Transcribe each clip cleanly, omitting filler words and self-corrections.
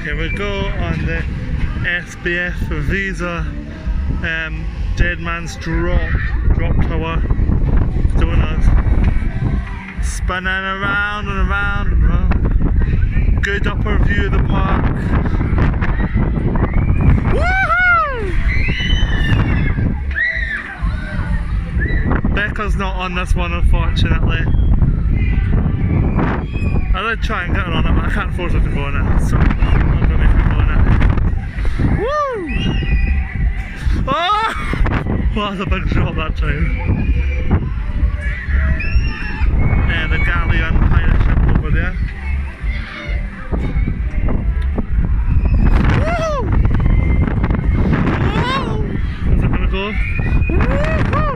Here we go on the SBF Visa Dead Man's Drop Tower. Doing us spinning around and around and around. Good upper view of the park. Woohoo! Becca's not on this one, unfortunately. I did try and get her on it, but I can't force her to go on it, so I'm going to make her go on it. Woo! Oh! Well, that's a big drop that time. The galleon pirate ship over there. Woo! Woo! Is it going to go? Woo-hoo!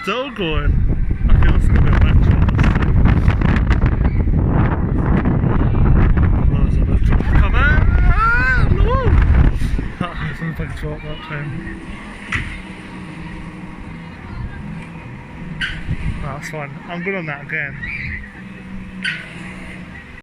Still going. I feel it's going to be a match on this thing. Come on! No! That was a big drop that time. That's fun. I'm good on that again.